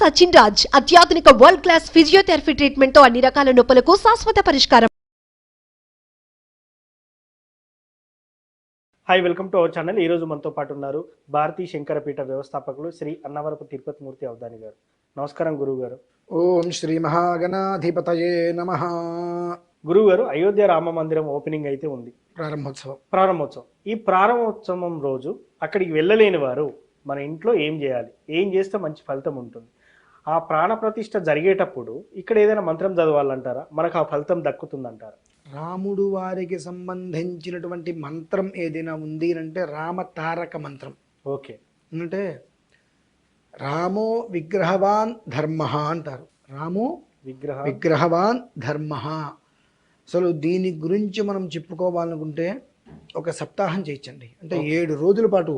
సచిన్ రాజ్ అత్యాధునిక world class physiotherapy treatment తో అన్ని రకాల నొప్పులకు శాశ్వత పరిష్కారం. Hi, welcome to our channel. ఈ రోజు మనతో పాటు ఉన్నారు భారతీ శంకరపీఠ వ్యవస్థాపకులు శ్రీ అన్నవరపు తిరుపతి మూర్తి అవధాని గారు. నమస్కారం గురువు గారు. ఓం శ్రీ మహాగణాధిపతయే నమః. గురువు గారు, అయోధ్య రామ మందిరం ఓపెనింగ్ అయితే ఉంది, ప్రారంభోత్సవం. ఈ ప్రారంభోత్సవం రోజు అక్కడికి వెళ్ళలేని వారు మన ఇంట్లో ఏం చేయాలి, ఏం చేస్తే మంచి ఫలితం ఉంటుంది? ఆ ప్రాణ ప్రతిష్ఠ జరిగేటప్పుడు ఇక్కడ ఏదైనా మంత్రం చదవాలంటారా? మనకు ఆ ఫలితం దక్కుతుందంటారా? రాముడు వారికి సంబంధించినటువంటి మంత్రం ఏదైనా ఉంది అంటే రామతారక మంత్రం. ఓకే, అంటే రామో విగ్రహవాన్ ధర్మ అంటారు. రామో విగ్రహవాన్ ధర్మ. అసలు దీని గురించి మనం చెప్పుకోవాలనుకుంటే ఒక సప్తాహం చేయించండి. అంటే 7 రోజుల పాటు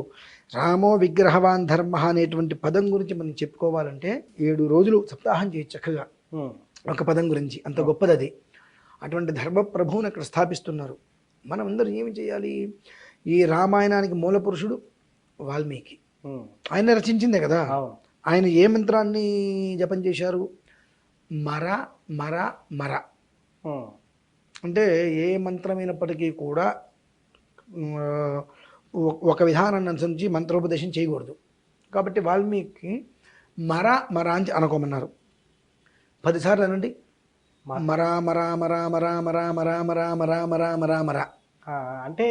రామో విగ్రహవాన్ ధర్మ అనేటువంటి పదం గురించి మనం చెప్పుకోవాలంటే 7 రోజులు సప్తాహం చేయొచ్చు చక్కగా. ఒక పదం గురించి అంత గొప్పది అది. అటువంటి ధర్మ ప్రభువుని అక్కడ స్థాపిస్తున్నారు. మనం అందరం ఏమి చేయాలి? ఈ రామాయణానికి మూల పురుషుడు వాల్మీకి, ఆయన రచించిందే కదా. ఆయన ఏ మంత్రాన్ని జపం చేశారు? మర మర మర. అంటే ఏ మంత్రమైనప్పటికీ కూడా ఒక విధానాన్ని అనుసరించి మంత్రోపదేశం చేయకూడదు. కాబట్టి వాల్మీకి మర మర అని అనుకోమన్నారు. 10 సార్లు అనండి. మరా మరా మరా మరా మరా మరా మరా మరా మరా మరా మరా అంటే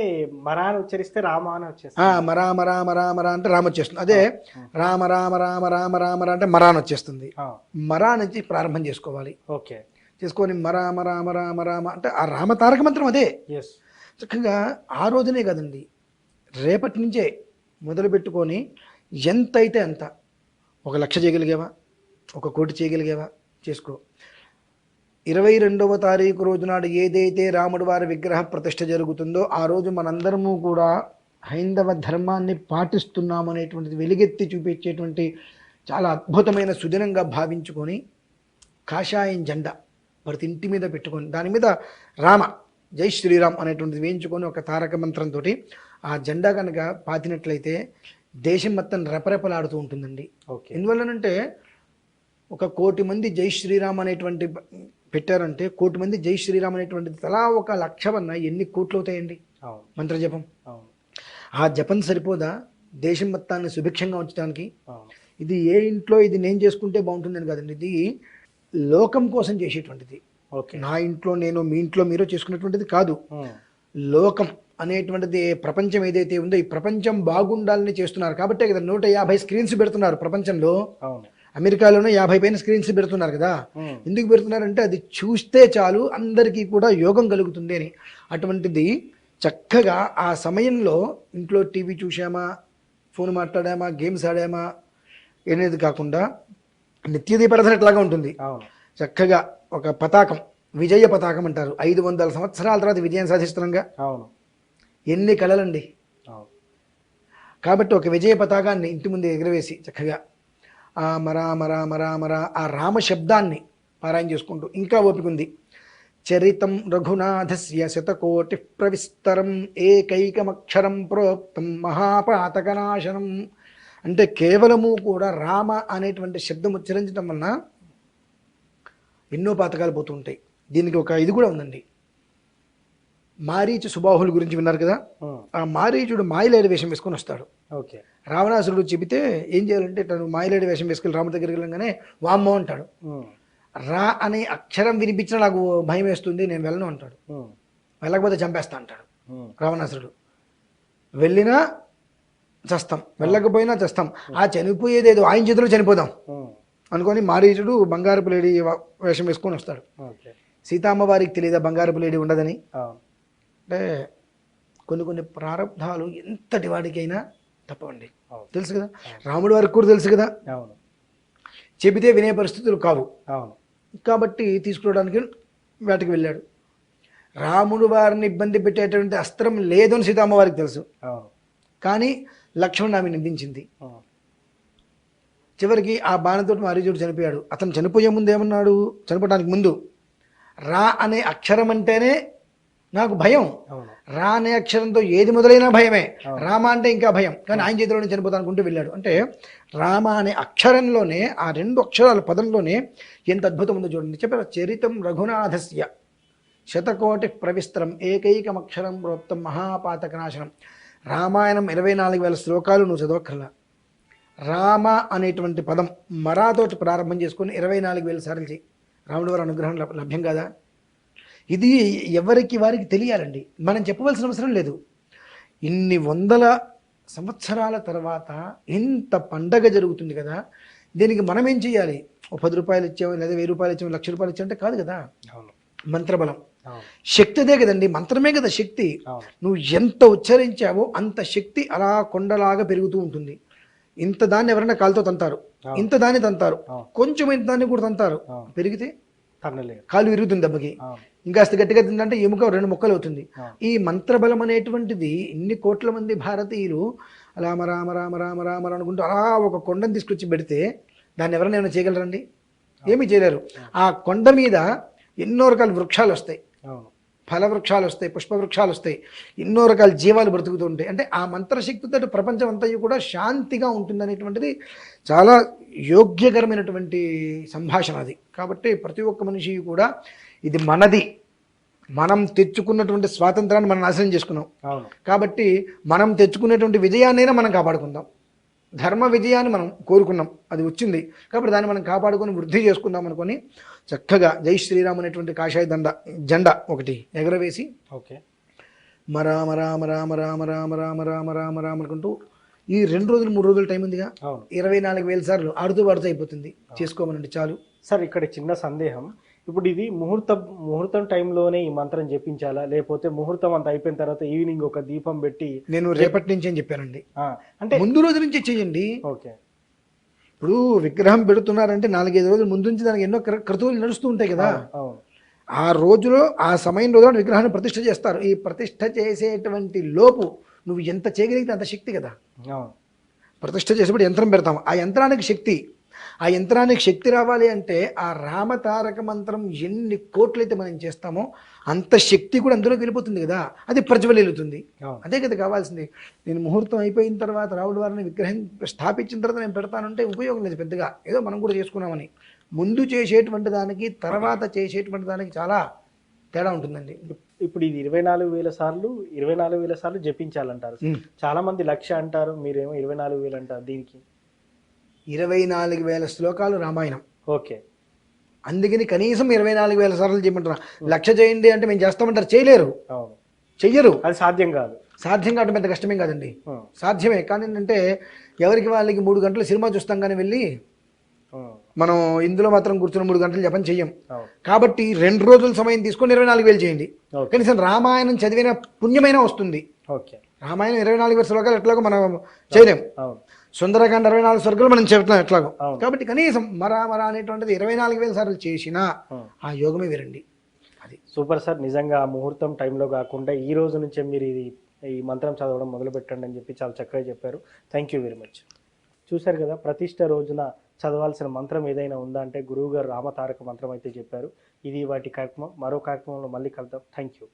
మరా అని ఉచ్చరిస్తే రామ అని వచ్చేస్తుంది. మరా మరా మరా మరా అంటే రామ వచ్చేస్తుంది. అదే రామ రామ రామ రామ రామ అంటే మరా అని వచ్చేస్తుంది. మరా నుంచి ప్రారంభం చేసుకోవాలి. ఓకే, చేసుకొని మరా మరా మరా మరా అంటే ఆ రామతారక మంత్రం అదే. చక్కగా ఆ రోజునే కదండి, రేపటి నుంచే మొదలు పెట్టుకొని ఎంత అయితే అంత. 1,00,000 చేయగలిగేవా? 1,00,00,000 చేయగలిగేవా? చేసుకో. 22వ తారీఖు రోజునాడు ఏదైతే రాముడి వారి విగ్రహ ప్రతిష్ఠ జరుగుతుందో ఆ రోజు మనందరము కూడా హైందవ ధర్మాన్ని పాటిస్తున్నాము అనేటువంటిది వెలుగెత్తి చూపించేటువంటి చాలా అద్భుతమైన సుదినంగా భావించుకొని కాషాయం జెండా ప్రతి ఇంటి మీద పెట్టుకొని దాని మీద రామ జై శ్రీరామ్ అనేటువంటిది వేయించుకొని ఒక తారక మంత్రంతో ఆ జెండా కనుక పాతినట్లయితే దేశం మొత్తం రెపరెపలాడుతూ ఉంటుందండి. ఎందువల్లనంటే 1,00,00,000 మంది జై శ్రీరామ్ అనేటువంటి పెట్టారంటే 1,00,00,000 మంది జై శ్రీరామ్ అనేటువంటిది తలా 1,00,000 అన్న ఎన్ని కోట్లు అవుతాయండి మంత్ర జపం. ఆ జపం సరిపోదా దేశం మొత్తాన్ని సుభిక్షంగా ఉంచడానికి? ఇది ఏ ఇంట్లో ఇది నేను చేసుకుంటే బాగుంటుందని కాదండి, ఇది లోకం కోసం చేసేటువంటిది. నా ఇంట్లో నేను, మీ ఇంట్లో మీరు చేసుకునేటువంటిది కాదు. లోకం అనేటువంటిది ప్రపంచం ఏదైతే ఉందో ఈ ప్రపంచం బాగుండాలని చేస్తున్నారు. కాబట్టే కదా 150 స్క్రీన్స్ పెడుతున్నారు ప్రపంచంలో. అమెరికాలోనే 50 పైన స్క్రీన్స్ పెడుతున్నారు కదా. ఎందుకు పెడుతున్నారంటే అది చూస్తే చాలు అందరికీ కూడా యోగం కలుగుతుంది అని. అటువంటిది చక్కగా ఆ సమయంలో ఇంట్లో టీవీ చూసామా, ఫోన్ మాట్లాడామా, గేమ్స్ ఆడామా అనేది కాకుండా నిత్య దీపారాధన ఎట్లాగా ఉంటుంది. చక్కగా ఒక పతాకం, విజయ పతాకం అంటారు. 500 సంవత్సరాల తర్వాత విజయం సాధిస్తున్నాంగా. ఎన్ని కళలండి. కాబట్టి ఒక విజయ పతాకాన్ని ఇంటి ముందు ఎగురవేసి చక్కగా ఆ మరా మరా మరా మరా ఆ రామ శబ్దాన్ని పారాయణ చేసుకుంటూ, ఇంకా ఓపిక ఉంది, చరితం రఘునాథస్య శతకోటి ప్రవిస్తరం ఏకైకమక్షరం ప్రోక్తం మహాపాతకనాశనం. అంటే కేవలము కూడా రామ అనేటువంటి శబ్దం ఉచ్చరించడం వలన ఎన్నో పాతకాలు పోతూ ఉంటాయి. దీనికి ఒక ఇది కూడా ఉందండి. మారీచు సుబాహుల గురించి విన్నారు కదా. ఆ మారీచుడు మాయలేడి వేషం వేసుకొని వస్తాడు. రావణాసురుడు చెబితే ఏం చేయాలంటే తను మాయలేడి వేషం వేసుకెళ్ళి రాముడి దగ్గరికి వెళ్ళగానే వామ్మో అంటాడు. రా అనే అక్షరం వినిపించినా నాకు భయం వేస్తుంది, నేను వెళ్ళను అంటాడు. వెళ్ళకపోతే చంపేస్తా అంటాడు రావణాసురుడు. వెళ్ళినా చస్తాం, వెళ్ళకపోయినా చస్తాం. ఆ చనిపోయేదేదో ఆయన చేతిలో చనిపోదాం అనుకొని మారీచుడు బంగారపు లేడి వేషం వేసుకొని వస్తాడు. సీతమ్మ వారికి తెలియదా బంగారపు లేడి ఉండదని? అంటే కొన్ని ప్రారంధాలు ఎంతటి వాడికైనా తప్పవండి, తెలుసు కదా. రాముడి వారికి కూడా తెలుసు కదా, చెబితే వినే పరిస్థితులు కావు. కాబట్టి తీసుకురావడానికి వేటకి వెళ్ళాడు. రాముడు వారిని ఇబ్బంది పెట్టేటువంటి అస్త్రం లేదని సీతమ్మ వారికి తెలుసు. కానీ లక్ష్మణుడు ఆమె నిందించింది. చివరికి ఆ బాణంతో మారీచుడు చనిపోయాడు. అతను చనిపోయే ముందు ఏమన్నాడు? చనిపోవడానికి ముందు రా అనే అక్షరం అంటేనే నాకు భయం. అవును. రా అనే అక్షరంతో ఏది మొదలైనా భయమే. రామ అంటే ఇంకా భయం, కానీ ఆయన చేతిలోనే చనిపోతాను అనుకుంటూ వెళ్ళాడు. అంటే రామ అనే అక్షరంలోనే, ఆ 2 అక్షరాల పదంలోనే ఎంత అద్భుతం ఉందో చూడండి. చెప్పారు, చరితం రఘునాథస్య శతకోటి ప్రవిస్త్రం ఏకైకమక్షరం ప్రోక్తం మహాపాతకనాశనం. రామాయణం 24,000 శ్లోకాలు నువ్వు చదవక్కర్లా. రామ అనేటువంటి పదం మరాతోటి ప్రారంభం చేసుకొని 24,000 సార్లు చేయి. రాముడి వారి అనుగ్రహం లభ్యం కాదా? ఇది ఎవరికి వారికి తెలియాలండి, మనం చెప్పవలసిన అవసరం లేదు. ఇన్ని వందల సంవత్సరాల తర్వాత ఇంత పండగ జరుగుతుంది కదా, దీనికి మనం ఏం చేయాలి? ఓ 10 రూపాయలు ఇచ్చాము, లేదా 1000 రూపాయలు ఇచ్చాము, 1,00,000 రూపాయలు ఇచ్చామంటే కాదు కదా. మంత్రబలం, శక్తి అదే కదండి, మంత్రమే కదా శక్తి. నువ్వు ఎంత ఉచ్చరించావో అంత శక్తి అలా కొండలాగా పెరుగుతూ ఉంటుంది. ఇంత దాన్ని ఎవరైనా కాలుతో తంతారు, ఇంత దాన్ని తంతారు, కొంచెం ఇంత దాన్ని కూడా తంతారు, పెరిగితే కాలు విరుగుతుంది దెబ్బకి. ఇంకాస్త గట్టిగా తిందంటే ఎముక 2 ముక్కలు అవుతుంది. ఈ మంత్రబలం అనేటువంటిది ఇన్ని కోట్ల మంది భారతీయులు రామ రామ రామ రామ రామ అనుకుంటూ అలా ఒక కొండను తీసుకొచ్చి పెడితే దాన్ని ఎవరైనా ఏమైనా చేయగలరండి? ఏమీ చేయలేరు. ఆ కొండ మీద ఎన్నో రకాల వృక్షాలు వస్తాయి, ఫల వృక్షాలు వస్తాయి, పుష్ప వృక్షాలు వస్తాయి, ఎన్నో రకాల జీవాలు బ్రతుకుతూ ఉంటాయి. అంటే ఆ మంత్రశక్తితో ప్రపంచం అంతా కూడా శాంతిగా ఉంటుందనేటువంటిది చాలా యోగ్యకరమైనటువంటి సంభాషణ అది. కాబట్టి ప్రతి ఒక్క మనిషి కూడా ఇది మనది, మనం తెచ్చుకున్నటువంటి స్వాతంత్రాన్ని మనం నాశనం చేసుకున్నాం. కాబట్టి మనం తెచ్చుకునేటువంటి విజయాన్నైనా మనం కాపాడుకుందాం. ధర్మ విజయాన్ని మనం కోరుకున్నాం, అది వచ్చింది కాబట్టి దాన్ని మనం కాపాడుకొని వృద్ధి చేసుకుందాం అనుకొని చక్కగా జై శ్రీరామ్ అనేటువంటి కాషాయ జెండా ఒకటి ఎగరవేసి రామ రామ రామ రామ రామ రామ రామ రామ రామ అనుకుంటూ ఈ 2 రోజులు 3 రోజులు టైం ఉందిగా, 24,000 సార్లు ఆడుతూ పాడుతూ అయిపోతుంది. చేసుకోమనండి చాలు. సార్ ఇక్కడ చిన్న సందేహం, ఇప్పుడు ఇది ముహూర్తం టైంలోనే ఈ మంత్రం జపించాలా, లేకపోతే ముహూర్తం అంత అయిపోయిన తర్వాత ఈవినింగ్ ఒక దీపం పెట్టి? నేను రేపటి నుంచి అని చెప్పానండి, అంటే ముందు రోజు నుంచి చేయండి. ఓకే. ఇప్పుడు విగ్రహం పెడుతున్నారంటే 4-5 రోజుల ముందు నుంచి దానికి ఎన్నో క్రతువులు నడుస్తూ ఉంటాయి కదా. ఆ రోజులో ఆ సమయం రోజున విగ్రహాన్ని ప్రతిష్ఠ చేస్తారు. ఈ ప్రతిష్ఠ చేసేటువంటి లోపు నువ్వు ఎంత చేయగలిగితే అంత శక్తి కదా. ప్రతిష్ఠ చేసేప్పుడు యంత్రం పెడతాం, ఆ యంత్రానికి శక్తి, ఆ యంత్రానికి శక్తి రావాలి అంటే ఆ రామతారక మంత్రం ఎన్ని కోట్లయితే మనం చేస్తామో అంత శక్తి కూడా అందులోకి వెళ్ళిపోతుంది కదా, అది ప్రజ్వలిల్లుతుంది. అదే కదా కావాల్సింది. నేను ముహూర్తం అయిపోయిన తర్వాత రావుడి వారిని విగ్రహం స్థాపించిన తర్వాత నేను పెడతానంటే ఉపయోగం లేదు పెద్దగా, ఏదో మనం కూడా చేసుకున్నామని. ముందు చేసేటువంటి దానికి తర్వాత చేసేటువంటి దానికి చాలా తేడా ఉంటుందండి. ఇప్పుడు ఇది 24,000 సార్లు జపించాలంటారు. చాలా మంది 1,00,000 అంటారు, మీరేమో 24,000 అంటారు. దీనికి 24,000 శ్లోకాలు రామాయణం. ఓకే. అందుకని కనీసం 24,000 సార్లు చేయమంటున్నా. 1,00,000 చేయండి అంటే మేము చేస్తామంటారు, చేయలేరు, చెయ్యరు. అది సాధ్యం కాదు. సాధ్యం కావడం పెద్ద కష్టమేం కాదండి, సాధ్యమే. కానీ ఏంటంటే ఎవరికి వాళ్ళకి 3 గంటలు సినిమా చూస్తాం కానీ వెళ్ళి మనం ఇందులో మాత్రం కూర్చుని 3 గంటలు జపం చెయ్యం. కాబట్టి 2 రోజుల సమయం తీసుకొని 24,000 చేయండి. కనీసం రామాయణం చదివిన పుణ్యమైనా వస్తుంది. రామాయణం 24,000 శ్లోకాలు ఎట్లాగో మనం చేయలేం, సుందరకాండ 64 స్వర్గాలు మనం చెప్తున్నాం ఎట్లాగో. కాబట్టి కనీసం మరా అనేటువంటిది 24,000 సార్లు చేసినా ఆ యోగమే వేరండి. అది సూపర్ సార్. నిజంగా ఆ ముహూర్తం టైంలో కాకుండా ఈ రోజు నుంచే మీరు ఈ మంత్రం చదవడం మొదలు పెట్టండి అని చెప్పి చాలా చక్కగా చెప్పారు. Thank you very much. చూశారు కదా, ప్రతిష్ఠ రోజున చదవాల్సిన మంత్రం ఏదైనా ఉందా అంటే గురువు గారు రామతారక మంత్రం అయితే చెప్పారు. ఇది వాటి కార్యక్రమం. మరో కార్యక్రమంలో మళ్ళీ కలుద్దాం. Thank you.